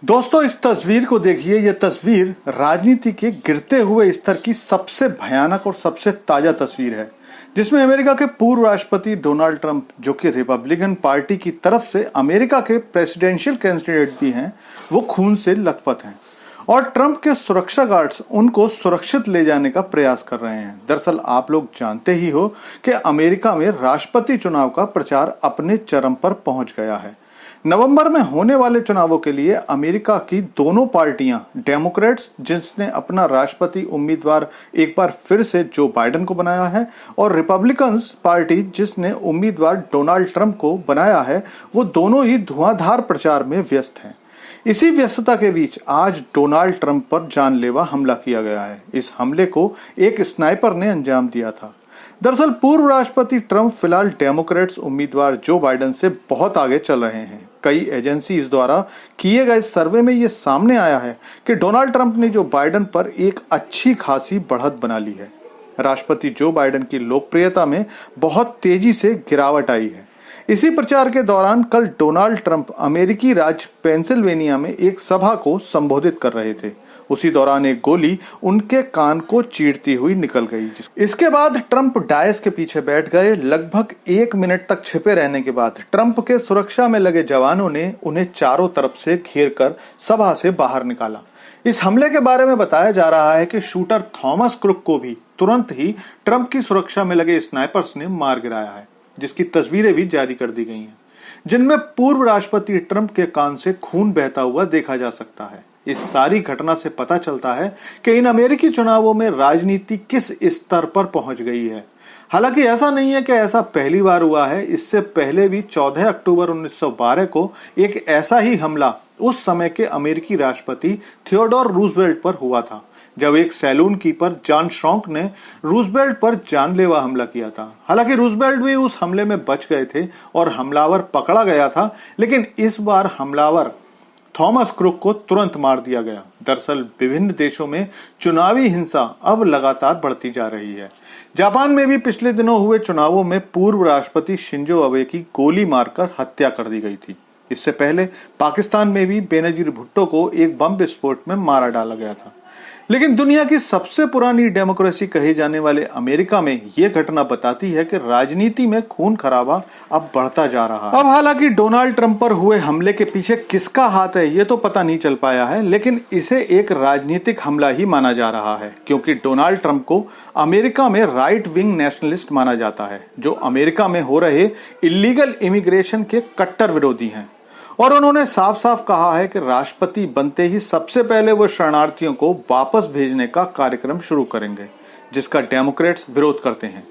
दोस्तों, इस तस्वीर को देखिए। यह तस्वीर राजनीति के गिरते हुए स्तर की सबसे भयानक और सबसे ताजा तस्वीर है, जिसमें अमेरिका के पूर्व राष्ट्रपति डोनाल्ड ट्रंप, जो कि रिपब्लिकन पार्टी की तरफ से अमेरिका के प्रेसिडेंशियल कैंडिडेट भी हैं, वो खून से लथपथ हैं और ट्रंप के सुरक्षा गार्ड्स उनको सुरक्षित ले जाने का प्रयास कर रहे हैं। दरअसल आप लोग जानते ही हो कि अमेरिका में राष्ट्रपति चुनाव का प्रचार अपने चरम पर पहुंच गया है। नवंबर में होने वाले चुनावों के लिए अमेरिका की दोनों पार्टियां, डेमोक्रेट्स जिसने अपना राष्ट्रपति उम्मीदवार एक बार फिर से जो बाइडेन को बनाया है, और रिपब्लिकन्स पार्टी जिसने उम्मीदवार डोनाल्ड ट्रंप को बनाया है, वो दोनों ही धुआंधार प्रचार में व्यस्त हैं। इसी व्यस्तता के बीच आज डोनाल्ड ट्रंप पर जानलेवा हमला किया गया है। इस हमले को एक स्नाइपर ने अंजाम दिया था। दरअसल पूर्व राष्ट्रपति ट्रंप फिलहाल डेमोक्रेट्स उम्मीदवार जो बाइडेन से बहुत आगे चल रहे हैं। कई एजेंसीज द्वारा किए गए सर्वे में यह सामने आया है कि डोनाल्ड ट्रंप ने जो बाइडेन पर एक अच्छी खासी बढ़त बना ली है। राष्ट्रपति जो बाइडेन की लोकप्रियता में बहुत तेजी से गिरावट आई है। इसी प्रचार के दौरान कल डोनाल्ड ट्रंप अमेरिकी राज्य पेंसिल्वेनिया में एक सभा को संबोधित कर रहे थे। उसी दौरान एक गोली उनके कान को चीरती हुई निकल गई। इसके बाद ट्रंप डायस के पीछे बैठ गए। लगभग 1 मिनट तक छिपे रहने के बाद ट्रंप के सुरक्षा में लगे जवानों ने उन्हें चारों तरफ से घेरकर सभा से बाहर निकाला। इस हमले के बारे में बताया जा रहा है कि शूटर थॉमस क्रुक को भी तुरंत ही ट्रंप की सुरक्षा में लगे स्नाइपर्स ने मार गिराया है, जिसकी तस्वीरें भी जारी कर दी गई हैं, जिनमें पूर्व राष्ट्रपति ट्रंप के कान से खून बहता हुआ देखा जा सकता है। इस सारी घटना से पता चलता है कि इन अमेरिकी चुनावों में राजनीति किस स्तर पर पहुंच गई है। हालांकि ऐसा नहीं है कि ऐसा पहली बार हुआ है। इससे पहले भी 14 अक्टूबर 1912 को एक ऐसा ही हमला उस समय के अमेरिकी राष्ट्रपति थियोडोर रूजवेल्ट पर हुआ था, जब एक सैलून कीपर जॉन श्रॉन्क ने रूजवेल्ट पर जानलेवा हमला किया था। हालांकि रूजवेल्ट भी उस हमले में बच गए थे और हमलावर पकड़ा गया था, लेकिन इस बार हमलावर थॉमस क्रुक को तुरंत मार दिया गया। दरअसल विभिन्न देशों में चुनावी हिंसा अब लगातार बढ़ती जा रही है। जापान में भी पिछले दिनों हुए चुनावों में पूर्व राष्ट्रपति शिंजो अबे की गोली मारकर हत्या कर दी गई थी। इससे पहले पाकिस्तान में भी बेनजीर भुट्टो को एक बम विस्फोट में मारा डाला गया था। लेकिन दुनिया की सबसे पुरानी डेमोक्रेसी कहे जाने वाले अमेरिका में यह घटना बताती है कि राजनीति में खून खराबा अब बढ़ता जा रहा है। अब हालांकि डोनाल्ड ट्रंप पर हुए हमले के पीछे किसका हाथ है ये तो पता नहीं चल पाया है, लेकिन इसे एक राजनीतिक हमला ही माना जा रहा है, क्योंकि डोनाल्ड ट्रंप को अमेरिका में राइट विंग नेशनलिस्ट माना जाता है, जो अमेरिका में हो रहे इलीगल इमिग्रेशन के कट्टर विरोधी हैं। और उन्होंने साफ साफ कहा है कि राष्ट्रपति बनते ही सबसे पहले वो शरणार्थियों को वापस भेजने का कार्यक्रम शुरू करेंगे, जिसका डेमोक्रेट्स विरोध करते हैं।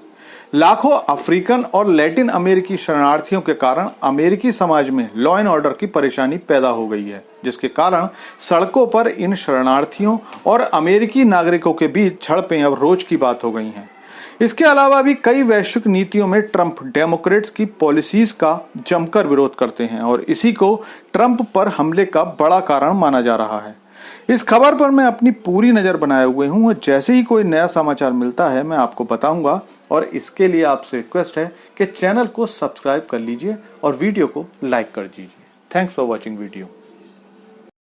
लाखों अफ्रीकन और लैटिन अमेरिकी शरणार्थियों के कारण अमेरिकी समाज में लॉ एंड ऑर्डर की परेशानी पैदा हो गई है, जिसके कारण सड़कों पर इन शरणार्थियों और अमेरिकी नागरिकों के बीच झड़पें अब रोज की बात हो गई हैं। इसके अलावा भी कई वैश्विक नीतियों में ट्रंप डेमोक्रेट्स की पॉलिसीज का जमकर विरोध करते हैं और इसी को ट्रंप पर हमले का बड़ा कारण माना जा रहा है। इस खबर पर मैं अपनी पूरी नजर बनाए हुए हूं और जैसे ही कोई नया समाचार मिलता है मैं आपको बताऊंगा। और इसके लिए आपसे रिक्वेस्ट है कि चैनल को सब्सक्राइब कर लीजिए और वीडियो को लाइक कर दीजिए। Thanks for watching video.